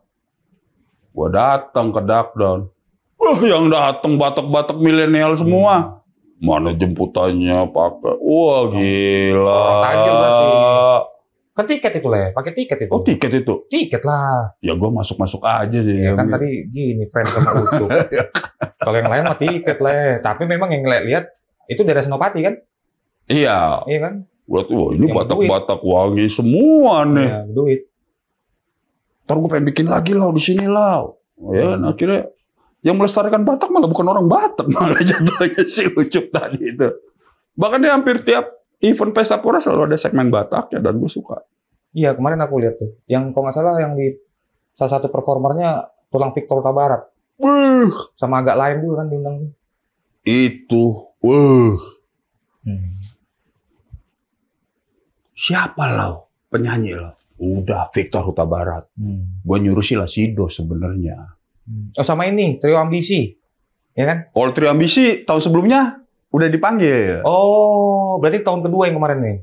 A: Gua datang ke Duck Down. Wah, yang datang Batak-Batak milenial semua. Mana jemputannya pakai? Wah, gila.
B: Tajam berarti. Kan tiket itu lah, pakai tiket itu.
A: Oh, tiket itu?
B: Tiket lah.
A: Ya gua masuk aja sih.
B: Ya kan tadi gini, friend sama Ucup. Kalau yang lain mah tiket lah. Tapi memang yang lihat itu daerah Senopati kan?
A: Iya.
B: Iya kan?
A: Buat ini Batak-Batak wangi semua nih.
B: Ya, duit.
A: Ntar gue pengen bikin lagi Lau di sini Lau. Ya kan akhirnya yang melestarikan Batak malah bukan orang Batak, malah jatuhnya si Ucup tadi itu. Bahkan dia hampir tiap event pesta pora selalu ada segmen Batak ya, dan gue suka.
B: Iya, kemarin aku lihat tuh. Yang kalau nggak salah yang di salah satu performernya Tulang Victor Kota Barat. Sama agak lain juga kan diundang.
A: Itu, Siapa Lau? Penyanyi Lau? Udah Victor Huta Barat. Gue nyuruh si Lasido sebenarnya.
B: Oh sama ini Trio Ambisi, ya kan?
A: Oh Trio Ambisi tahun sebelumnya udah dipanggil.
B: Oh berarti tahun kedua yang kemarin nih?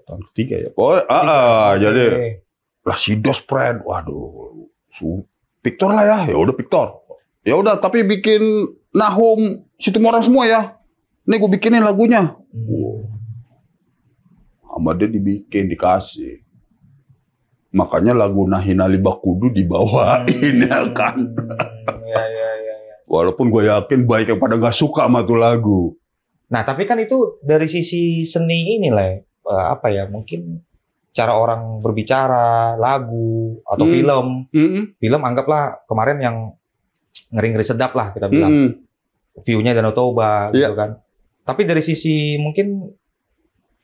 A: Tahun ketiga ya. Oh jadi Lasido spread. Waduh, Victor lah ya. Ya udah Victor. Ya udah tapi bikin Nahum Situmorang semua ya. nih gue bikinin lagunya. Sama dia dibikin, dikasih. Makanya lagu Nahina Libakudu dibawain ya kan.
B: Ya.
A: Walaupun gue yakin banyak yang pada gak suka sama tuh lagu.
B: Nah, tapi kan itu dari sisi seni ini lah, apa ya, mungkin cara orang berbicara, lagu, atau film. Film anggaplah kemarin yang ngeri-ngeri sedap lah kita bilang. View-nya Danau Toba gitu kan. Tapi dari sisi mungkin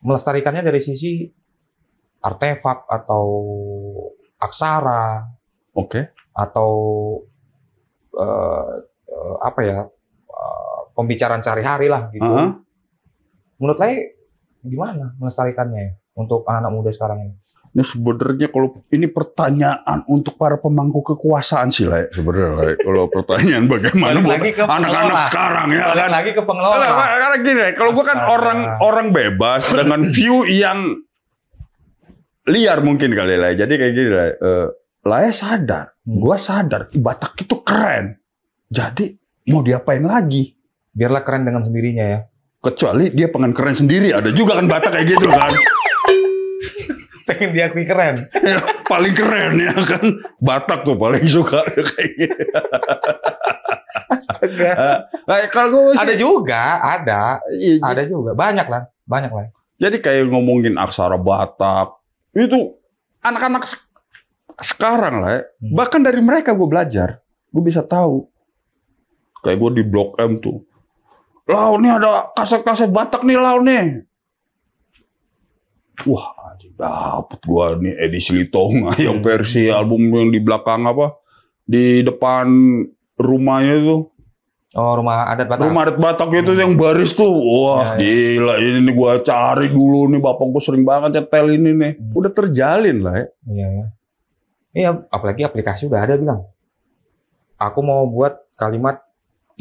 B: melestarikannya dari sisi artefak atau aksara. Atau apa ya, pembicaraan sehari-hari lah gitu. Menurut saya gimana melestarikannya untuk anak-anak muda sekarang ini?
A: Nah sebenarnya kalau ini pertanyaan untuk para pemangku kekuasaan sih lah sebenarnya. Kalau pertanyaan bagaimana buat anak-anak sekarang ya kan.
B: Lagi ke pengelola.
A: Karena gini, kalau gue kan orang bebas dengan view yang liar mungkin kali lah. Jadi kayak gini lah. Laya sadar, gue sadar Batak itu keren. Jadi mau diapain lagi?
B: Biarlah keren dengan sendirinya ya.
A: Kecuali dia pengen keren sendiri. Ada juga kan Batak kayak gitu kan.
B: Pengen diakui keren.
A: Ya, paling keren ya kan. Batak tuh paling suka kayak gitu.
B: Astaga.
A: Kalau
B: ada juga, ada juga. Banyak lah.
A: Jadi kayak ngomongin aksara Batak. Itu anak-anak sekarang lah. Bahkan dari mereka gue belajar. Gue bisa tahu. Kayak gue di Blok M tuh. Lau nih ada kaset-kaset Batak nih Lau nih. Wah, dapet gua nih edisi Litonga yang versi album yang di belakang apa? Di depan rumahnya tuh.
B: Oh, rumah adat Batak.
A: Rumah adat Batak itu yang baris tuh. Wah, gila ini nih gua cari dulu nih, bapak gua sering banget nyetel ini nih. Udah terjalin lah ya.
B: Iya, apalagi aplikasi udah ada bilang. Aku mau buat kalimat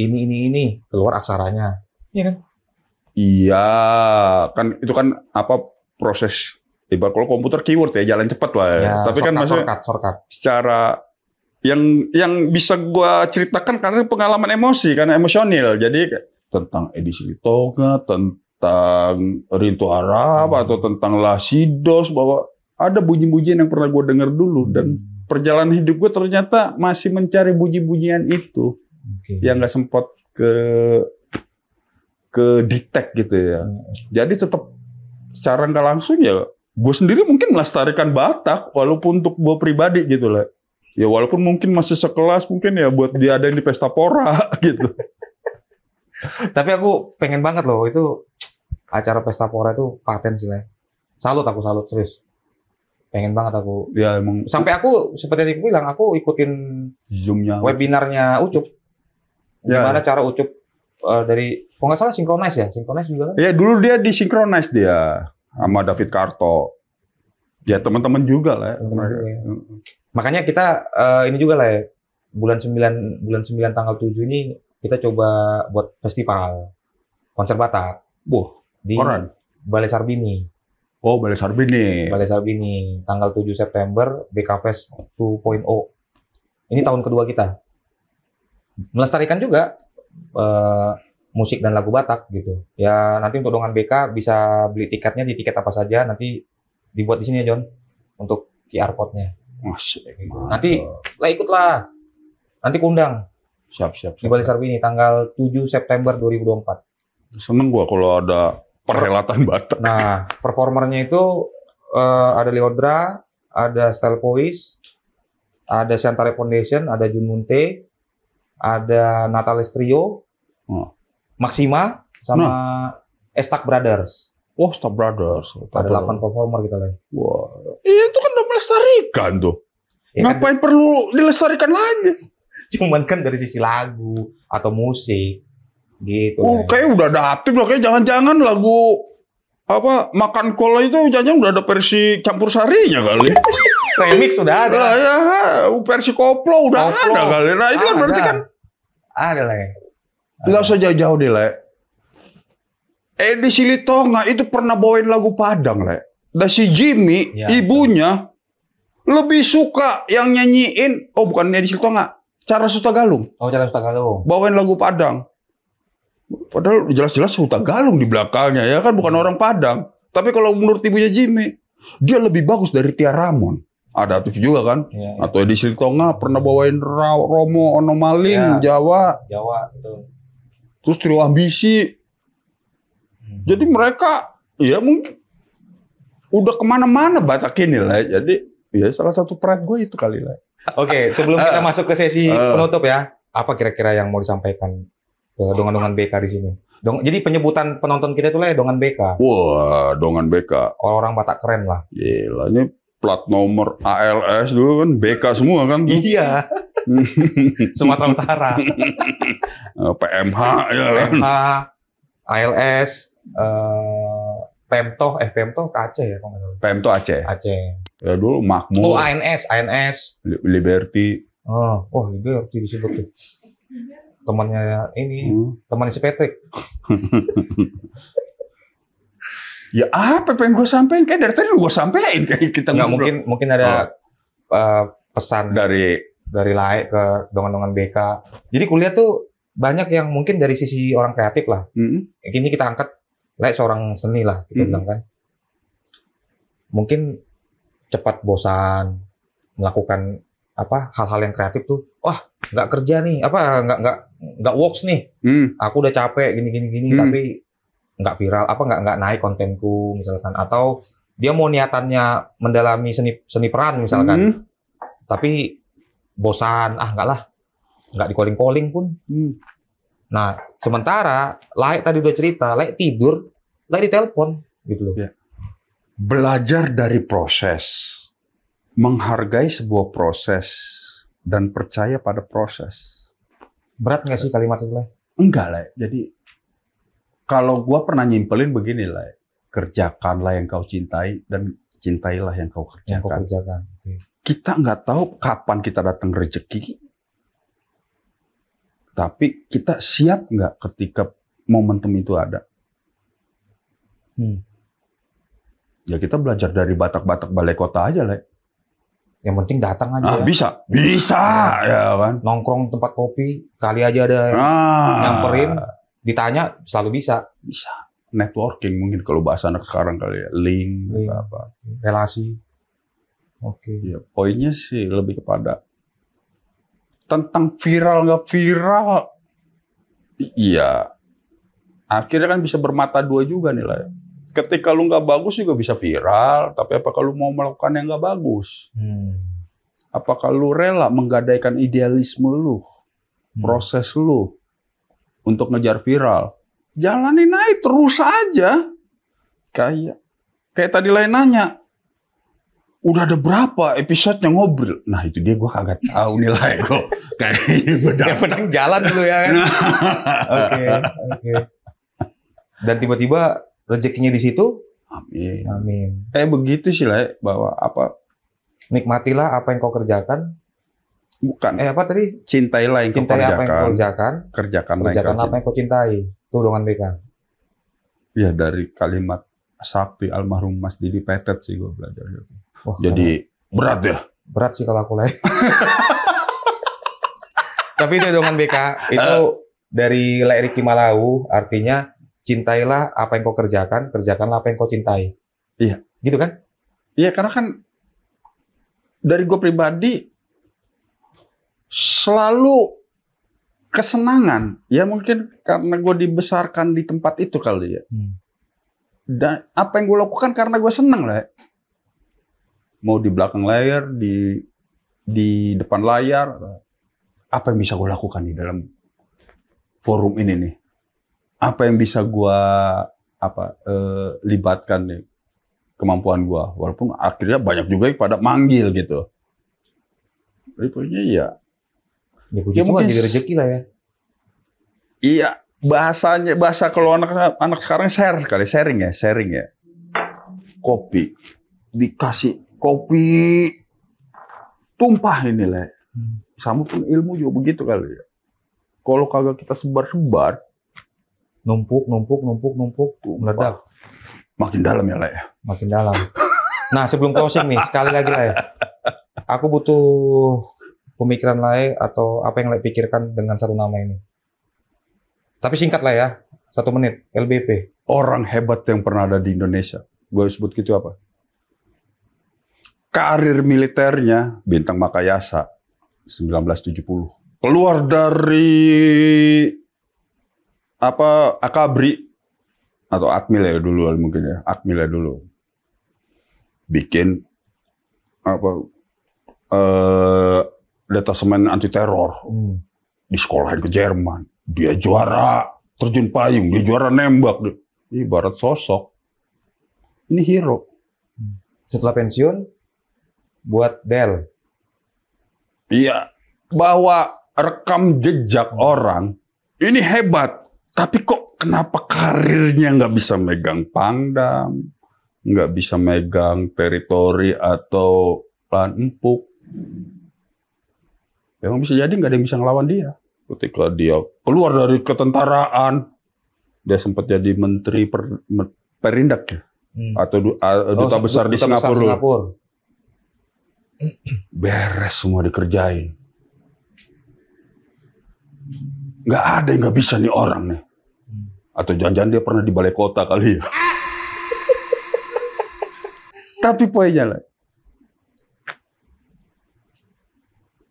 B: ini keluar aksaranya. Iya kan?
A: Iya, kan itu kan apa proses ibarat kalau komputer keyword ya jalan cepat lah ya. Tapi kan maksudnya
B: shortcut.
A: Secara yang bisa gua ceritakan karena pengalaman emosi karena emosional. Jadi tentang edisi Litonga, tentang Rintu Arab atau tentang Lasidos bahwa ada bunyi-bunyian yang pernah gua dengar dulu dan perjalanan hidup gua ternyata masih mencari bunyi-bunyian itu yang nggak sempat ke detect gitu ya. Jadi tetap secara nggak langsung ya, gue sendiri mungkin melestarikan Batak, walaupun untuk gue pribadi gitu lah. Ya walaupun mungkin masih sekelas mungkin ya buat diadain di pesta pora gitu.
B: Tapi aku pengen banget loh itu acara pesta pora itu paten sih lah. Salut serius. Pengen banget aku.
A: Ya emang.
B: Sampai aku seperti yang aku bilang, aku ikutin
A: Zoom-nya
B: webinarnya Ucup. Gimana cara Ucup dari, kalau nggak salah Synchronize juga kan?
A: Ya dulu dia di Synchronize dia sama David Karto. Ya teman-teman juga lah.
B: Makanya kita ini juga lah ya, bulan 9 tanggal 7 ini kita coba buat festival konser Batak. Di Balai Sarbini.
A: Oh, Balai Sarbini
B: tanggal 7 September BK Fest 2.0. Ini tahun kedua kita. Melestarikan juga musik dan lagu Batak gitu. Ya nanti untuk Dongan BK bisa beli tiketnya di tiket apa saja, nanti dibuat di sini ya John untuk QR code-nya. Nanti lah ikutlah. Nanti kundang.
A: Siap.
B: Di Balai Sarbini tanggal 7 September 2024.
A: Seneng gua kalau ada perhelatan Batak.
B: Nah, performernya itu ada Leodra, ada Style Poise, ada Shantare Foundation, ada Jun Munte, ada Natales Trio, Maxima, sama Estak Brothers.
A: Oh, Estak Brothers.
B: Ada 8 performer kita lagi.
A: Wah, itu kan udah melestarikan tuh. Ya, ngapain kan perlu dilestarikan lagi?
B: Cuman kan dari sisi lagu atau musik gitu.
A: Oh, kayak udah adaptif loh. Kayak jangan-jangan lagu apa makan kol itu jangan udah ada versi campur sarinya kali.
B: Remix sudah ada.
A: Nah, ya, versi koplo udah ada kali. Nah, itu kan berarti kan
B: ada lah ya.
A: Nggak usah jauh-jauh deh, Le. Edisi Litonga itu pernah bawain lagu Padang, Le. Dan si Jimmy, ibunya, lebih suka yang nyanyiin, bukan Edisi Litonga, Cara Suta Galung.
B: Oh, Cara Suta Galung.
A: Bawain lagu Padang. Padahal jelas-jelas Huta Galung di belakangnya ya kan, bukan orang Padang. Tapi kalau menurut ibunya Jimmy, dia lebih bagus dari Tia Ramon. Ada tuh juga kan?
B: Iya, iya.
A: Atau Edi Silitonga pernah bawain Romo Onomaling
B: Ya.
A: Jawa.
B: Jawa itu.
A: Terus Trio Ambisi. Jadi mereka ya mungkin udah kemana-mana Batak ini lah. Jadi ya salah satu pride gue itu kali lah.
B: Oke, sebelum kita masuk ke sesi penutup ya, apa kira-kira yang mau disampaikan ke dongan-dongan BK di sini? Jadi penyebutan penonton kita itu lah ya dongan BK.
A: Wah, dongan BK.
B: Orang Batak keren lah.
A: Gila, ini plat nomor ALS dulu kan BK semua kan.
B: Iya. Sumatera Utara.
A: PMH ya kan.
B: PMH, ALS, Pemtoh ke Aceh ya kalau nggak salah.
A: PM tuh Aceh.
B: Aceh.
A: Ya dulu Makmur.
B: Oh, ANS.
A: Liberty.
B: Oh, Liberty disebut tuh. Temannya ini, temannya si Patrick.
A: Ya apa pengen gue sampein? Kayak dari tadi gue sampein kayak kita
B: Nggak,
A: ngobrol.
B: mungkin ada pesan
A: Dari
B: Lae ke dongan-dongan BK. Jadi kuliah tuh banyak yang mungkin dari sisi orang kreatif lah. Ini kita angkat Lae seorang seni lah, kita bilang kan. Mungkin cepat bosan melakukan hal-hal yang kreatif tuh. Wah, nggak kerja nih, nggak works nih. Aku udah capek gini, tapi nggak viral, nggak naik kontenku misalkan. Atau dia mau niatannya mendalami seni peran misalkan, tapi bosan, nggak lah, nggak di calling pun. Nah, sementara Lae tadi udah cerita, Lae tidur, Lae ditelepon gitu loh.
A: Ya. Belajar dari proses, menghargai sebuah proses, dan percaya pada proses.
B: Berat nggak sih kalimat itu, Lae?
A: Enggak lah. Jadi kalau gua pernah nyimpelin begini lah, kerjakanlah yang kau cintai dan cintailah yang kau kerjakan.
B: Yang kau kerjakan. Oke.
A: Kita nggak tahu kapan kita datang rezeki, tapi kita siap nggak ketika momentum itu ada. Ya kita belajar dari Batak-Batak balai kota aja lah.
B: Yang penting datang aja.
A: Bisa ya kan.
B: Nongkrong tempat kopi, kali aja ada yang nyamperin, ditanya selalu bisa.
A: Bisa. Networking mungkin kalau bahasa anak sekarang kali ya, link. Apa.
B: Relasi. Oke.
A: Ya, poinnya sih lebih kepada tentang viral nggak viral. Iya. Akhirnya kan bisa bermata dua juga nih lah. Ketika lu nggak bagus juga bisa viral, tapi apakah lu mau melakukan yang nggak bagus? Apakah lu rela menggadaikan idealisme lu, proses lu untuk ngejar viral? Jalanin aja terus aja. Kayak tadi lain nanya, udah ada berapa episodenya ngobrol? Nah itu dia, gue kagak tahu nilai kok. Kayaknya gue
B: Yang penting jalan dulu ya kan. Oke. Dan tiba-tiba rezekinya di situ. Amin.
A: Kayak begitu sih lah, bahwa
B: nikmatilah apa yang kau kerjakan.
A: Bukan.
B: Apa tadi?
A: Cintailah yang kau kerjakan.
B: Apa yang kau kerjakan.
A: Kerjakanlah
B: apa yang kau cintai. Itu dongan BK.
A: Ya dari kalimat Sakti almarhum Mas Didi Petet sih gue belajar gitu.
B: Oh,
A: jadi berat ya.
B: Berat sih kalau aku Lae. Tapi itu dongan BK. Itu dari Lae Ricky Malau, artinya cintailah apa yang kau kerjakan, kerjakanlah apa yang kau cintai.
A: Iya.
B: Gitu kan?
A: Iya, karena kan dari gue pribadi selalu kesenangan. Ya mungkin karena gue dibesarkan di tempat itu kali ya. Dan apa yang gue lakukan karena gue seneng lah. Mau di belakang layar, di depan layar, apa yang bisa gue lakukan di dalam forum ini nih? Apa yang bisa gue libatkan nih kemampuan gue, walaupun akhirnya banyak juga yang pada manggil gitu. Jadi pokoknya ya
B: puji Tuhan jadi rezeki lah ya.
A: Iya, bahasa kalau anak sekarang sharing ya. Kopi dikasih kopi tumpah ini lah. Sama pun ilmu juga begitu kali ya. Kalau kagak kita sebar-sebar,
B: numpuk, meledak.
A: Makin dalam ya, Le.
B: Makin dalam. Nah, sebelum closing nih, sekali lagi Le. Aku butuh pemikiran Le atau apa yang Le pikirkan dengan satu nama ini. Tapi singkat lah ya, 1 menit. LBP.
A: Orang hebat yang pernah ada di Indonesia. Gue sebut gitu apa? Karir militernya Bintang Makayasa 1970. Keluar dari Akabri atau Akmil ya dulu mungkin ya. Akmil ya dulu. Bikin detasemen anti teror. Disekolahin ke Jerman. Dia juara terjun payung, dia juara nembak. Ibarat sosok. Ini hero.
B: Setelah pensiun, buat Dell.
A: Iya, bahwa rekam jejak orang ini hebat. Tapi kok kenapa karirnya nggak bisa megang Pangdam, nggak bisa megang teritori atau Plan Empuk? Memang bisa jadi nggak ada yang bisa ngelawan dia. Ketika dia keluar dari ketentaraan, dia sempat jadi menteri perindak ya, atau duta besar di Singapura. Beres semua dikerjain. Nggak ada yang nggak bisa nih orang nih. Atau jangan-jangan dia pernah di balai kota kali ya. Tapi poinnya lah,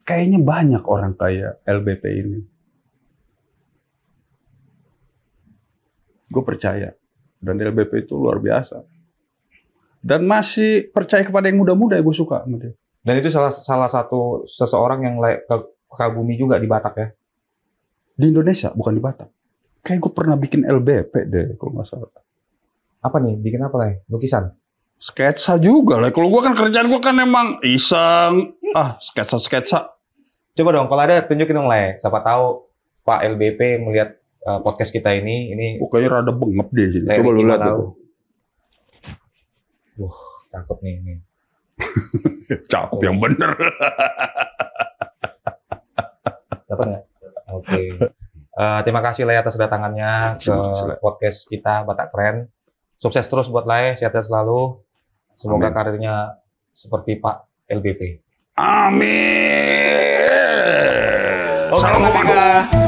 A: kayaknya banyak orang kayak LBP ini. Gue percaya. Dan LBP itu luar biasa. Dan masih percaya kepada yang muda-muda, gue suka sama dia.
B: Dan itu salah satu seseorang yang kagumi juga di Batak ya?
A: Di Indonesia, bukan di Batak. Kayak gue pernah bikin LBP deh, kalau nggak salah.
B: Apa nih? Bikin apa lah? Lukisan?
A: Sketsa juga lah. Kalau gue kan kerjaan gue kan emang iseng. Sketsa-sketsa.
B: Coba dong, kalau ada tunjukin dong lah. Siapa tahu Pak LBP melihat podcast kita ini
A: kayaknya rada bengep deh sini.
B: Coba
A: lu lihat itu.
B: Cakep nih.
A: Cakep yang bener.
B: Dapat nggak? Oke. Terima kasih Lay atas kedatangannya ke podcast kita Batak Keren. Sukses terus buat Lay, sehat-sehat selalu. Semoga karirnya seperti Pak LBP.
A: Amin.
B: Oke,